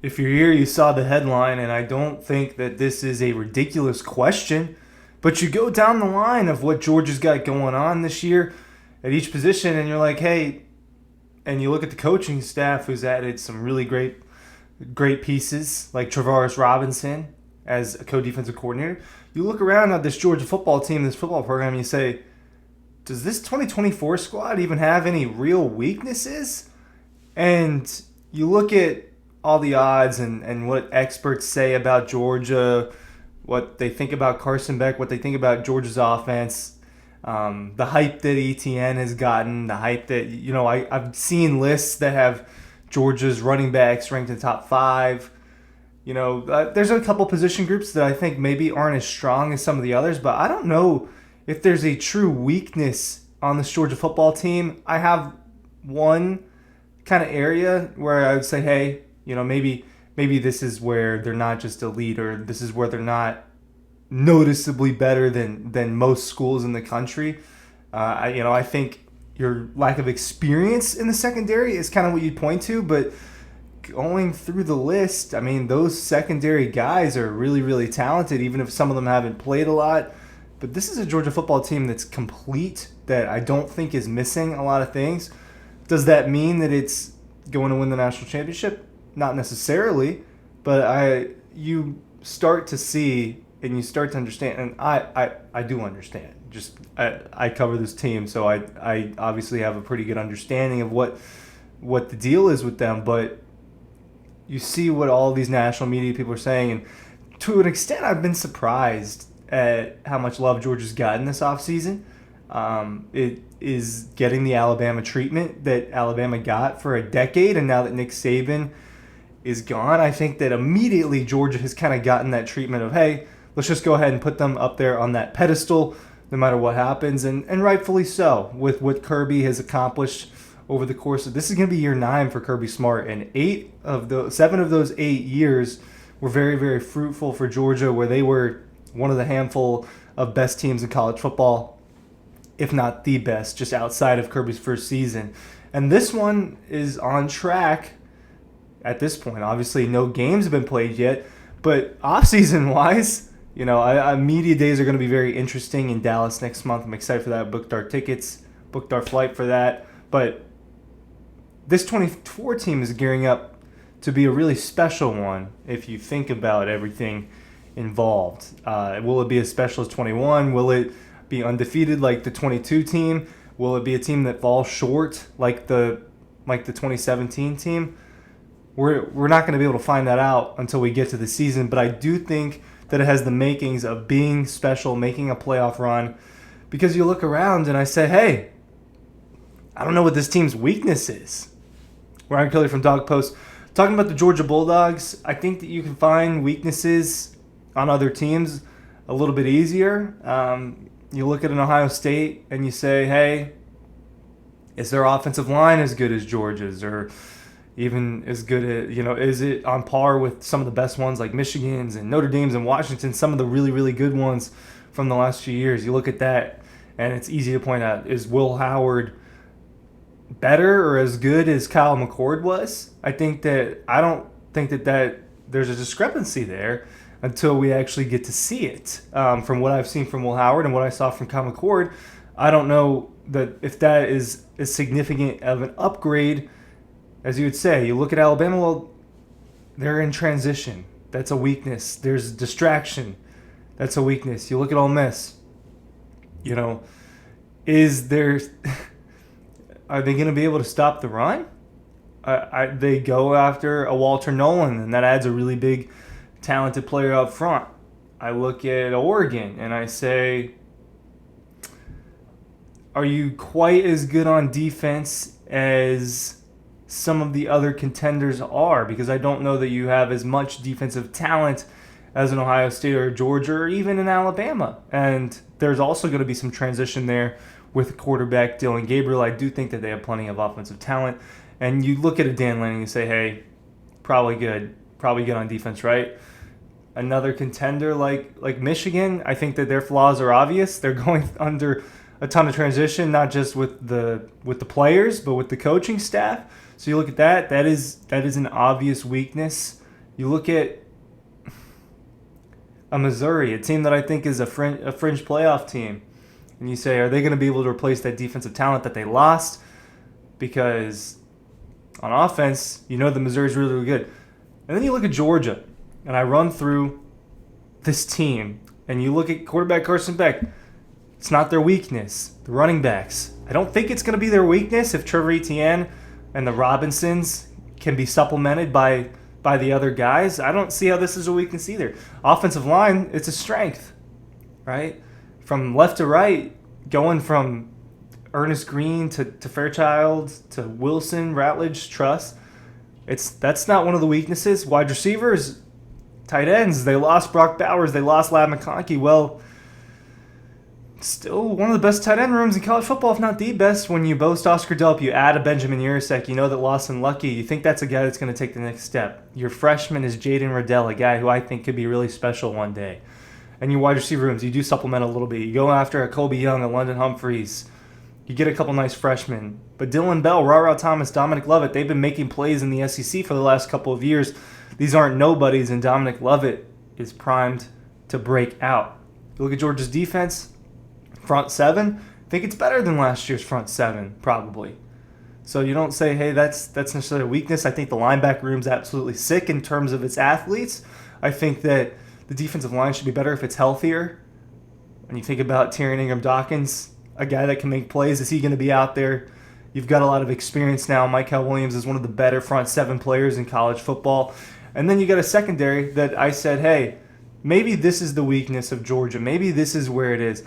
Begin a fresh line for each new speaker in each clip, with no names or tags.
if you're here, you saw the headline, and I don't think that this is a ridiculous question. But you go down the line of what Georgia's got going on this year at each position, and you're like, hey, and you look at the coaching staff who's added some really great pieces like Travaris Robinson as a co-defensive coordinator. You look around at this Georgia football team, this football program, and you say, does this 2024 squad even have any real weaknesses? And you look at all the odds and what experts say about Georgia, what they think about Carson Beck, what they think about Georgia's offense, the hype that ETN has gotten, the hype that, I've seen lists that have Georgia's running backs ranked in the top 5. There's a couple position groups that I think maybe aren't as strong as some of the others, but I don't know if there's a true weakness on this Georgia football team. I have one kind of area where I would say, hey, maybe this is where they're not just elite, or this is where they're not noticeably better than most schools in the country. I think your lack of experience in the secondary is kind of what you'd point to, but going through the list, I mean, those secondary guys are really, really talented, even if some of them haven't played a lot. But this is a Georgia football team that's complete, that I don't think is missing a lot of things. Does that mean that it's going to win the national championship? Not necessarily, but you start to see and you start to understand, and I do understand. Just I cover this team, so I obviously have a pretty good understanding of what the deal is with them. But you see what all these national media people are saying, and to an extent, I've been surprised at how much love Georgia's gotten this offseason. It is getting the Alabama treatment that Alabama got for a decade, and now that Nick Saban is gone, I think that immediately Georgia has kind of gotten that treatment of, hey, let's just go ahead and put them up there on that pedestal no matter what happens, and rightfully so, with what Kirby has accomplished over the course of, this is going to be year 9 for Kirby Smart, and 7 of those 8 years were very, very fruitful for Georgia, where they were one of the handful of best teams in college football, if not the best, just outside of Kirby's first season. And this one is on track at this point. Obviously, no games have been played yet, but off-season wise, media days are going to be very interesting in Dallas next month. I'm excited for that. Booked our tickets, booked our flight for that. But this 24 team is gearing up to be a really special one if you think about everything involved. Will it be as special as 21? Will it be undefeated like the 22 team? Will it be a team that falls short like the 2017 team? We're not going to be able to find that out until we get to the season, but I do think that it has the makings of being special, making a playoff run, because you look around and I say, hey, I don't know what this team's weakness is. Ryan Kelly from Dawg Post. Talking about the Georgia Bulldogs, I think that you can find weaknesses on other teams a little bit easier. You look at an Ohio State and you say, hey, is their offensive line as good as Georgia's, or even as good as, is it on par with some of the best ones like Michigan's and Notre Dame's and Washington's, some of the really, really good ones from the last few years? You look at that and it's easy to point out, is Will Howard better or as good as Kyle McCord was? I don't think that there's a discrepancy there until we actually get to see it. From what I've seen from Will Howard and what I saw from Kyle McCord, I don't know that if that is as significant of an upgrade as you would say. You look at Alabama, well, they're in transition. That's a weakness. There's distraction. That's a weakness. You look at Ole Miss. Is there... Are they going to be able to stop the run? They go after a Walter Nolan, and that adds a really big, talented player up front. I look at Oregon, and I say, are you quite as good on defense as some of the other contenders are? Because I don't know that you have as much defensive talent as an Ohio State or Georgia or even in Alabama. And there's also going to be some transition there with quarterback Dylan Gabriel. I do think that they have plenty of offensive talent. And you look at a Dan Lanning and say, hey, probably good on defense, right? Another contender like Michigan, I think that their flaws are obvious. They're going under a ton of transition, not just with the players, but with the coaching staff. So you look at that is an obvious weakness You look at a Missouri, a team that I think is a fringe playoff team, and you say, are they going to be able to replace that defensive talent that they lost? Because on offense, you know the Missouri's really, really good. And then you look at Georgia, and I run through this team, and you look at quarterback Carson Beck. It's not their weakness. The running backs. I don't think it's going to be their weakness if Trevor Etienne and the Robinsons can be supplemented by the other guys. I don't see how this is a weakness either. Offensive line, it's a strength, right? From left to right, going from Ernest Green to Fairchild to Wilson, Ratledge, Truss. That's not one of the weaknesses. Wide receivers, tight ends, they lost Brock Bowers, they lost Ladd McConkey. Well, still one of the best tight end rooms in college football, if not the best. When you boast Oscar Delp, you add a Benjamin Yurosek, you know that Lawson Lucky, you think that's a guy that's going to take the next step. Your freshman is Jaden Riddell, a guy who I think could be really special one day. And your wide receiver rooms, you do supplement a little bit. You go after a Colby Young, a London Humphreys. You get a couple nice freshmen. But Dylan Bell, Ra Thomas, Dominic Lovett, they've been making plays in the SEC for the last couple of years. These aren't nobodies, and Dominic Lovett is primed to break out. You look at Georgia's defense, front seven, I think it's better than last year's front seven, probably. So you don't say, hey, that's necessarily a weakness. I think the linebacker room's absolutely sick in terms of its athletes. I think that the defensive line should be better if it's healthier. When you think about Tyrion Ingram-Dawkins, a guy that can make plays, is he going to be out there? You've got a lot of experience now. Michael Williams is one of the better front seven players in college football. And then you got a secondary that I said, hey, maybe this is the weakness of Georgia. Maybe this is where it is.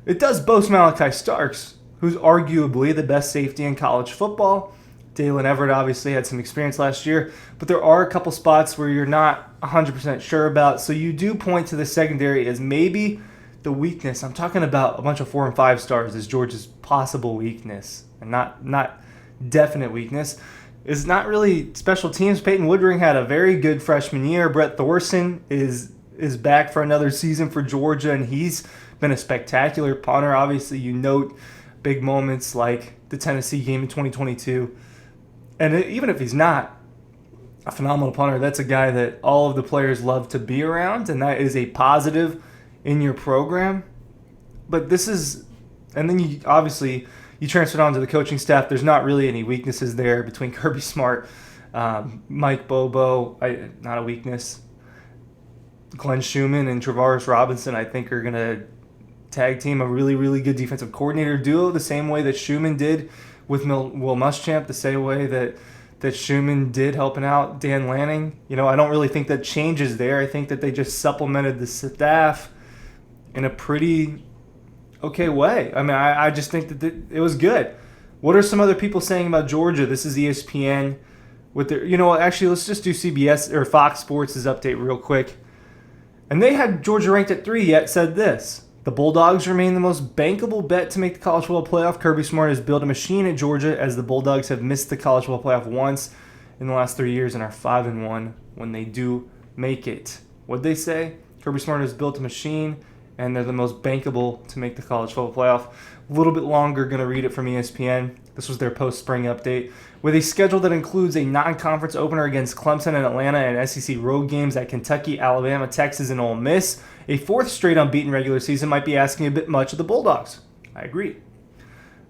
It does boast Malachi Starks, who's arguably the best safety in college football. Dalen Everett obviously had some experience last year, but there are a couple spots where you're not 100% sure about. So you do point to the secondary as maybe the weakness. I'm talking about a bunch of 4 and 5 stars as Georgia's possible weakness, and not definite weakness. It's not really special teams. Peyton Woodring had a very good freshman year. Brett Thorson is back for another season for Georgia, and he's been a spectacular punter. Obviously, you note big moments like the Tennessee game in 2022. And even if he's not a phenomenal punter, that's a guy that all of the players love to be around, and that is a positive in your program. But this is, and then you obviously you transfer it on to the coaching staff. There's not really any weaknesses there between Kirby Smart, Mike Bobo, not a weakness. Glenn Schumann and Travaris Robinson, I think, are going to tag team a really, really good defensive coordinator duo, the same way that Schumann did with Will Muschamp, the same way that Schumann did helping out Dan Lanning. You know, I don't really think that changes there. I think that they just supplemented the staff in a pretty okay way. I mean, I just think that it was good. What are some other people saying about Georgia? This is ESPN with their, actually, let's just do CBS or Fox Sports' update real quick. And they had Georgia ranked at 3, yet said this: the Bulldogs remain the most bankable bet to make the college football playoff. Kirby Smart has built a machine at Georgia, as the Bulldogs have missed the college football playoff once in the last 3 years and are 5-1 when they do make it. What'd they say? Kirby Smart has built a machine, and they're the most bankable to make the college football playoff. A little bit longer, going to read it from ESPN. This was their post-spring update. With a schedule that includes a non-conference opener against Clemson and Atlanta, and SEC road games at Kentucky, Alabama, Texas, and Ole Miss, a 4th straight unbeaten regular season might be asking a bit much of the Bulldogs. I agree.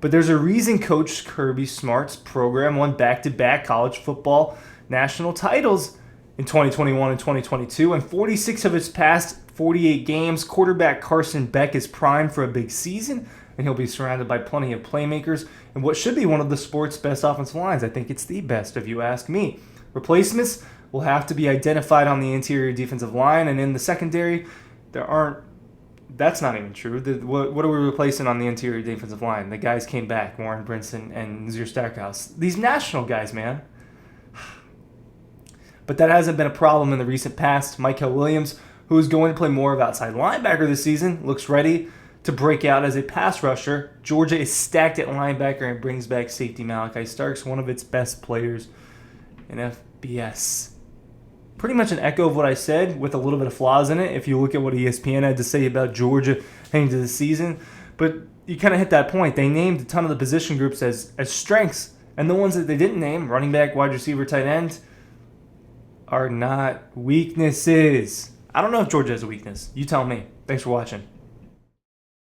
But there's a reason Coach Kirby Smart's program won back-to-back college football national titles in 2021 and 2022, and 46 of its past 48 games. Quarterback Carson Beck is primed for a big season, and he'll be surrounded by plenty of playmakers and what should be one of the sport's best offensive lines. I think it's the best, if you ask me. Replacements will have to be identified on the interior defensive line, and in the secondary, that's not even true. What are we replacing on the interior defensive line? The guys came back, Warren Brinson and Zier Stackhouse. These national guys, man. But that hasn't been a problem in the recent past. Michael Williams, who is going to play more of outside linebacker this season, looks ready to break out as a pass rusher. Georgia is stacked at linebacker and brings back safety Malachi Starks, one of its best players in FBS. Pretty much an echo of what I said with a little bit of flaws in it if you look at what ESPN had to say about Georgia heading into the season. But you kind of hit that point. They named a ton of the position groups as strengths, and the ones that they didn't name, running back, wide receiver, tight end, are not weaknesses. I don't know if Georgia has a weakness. You tell me. Thanks for watching.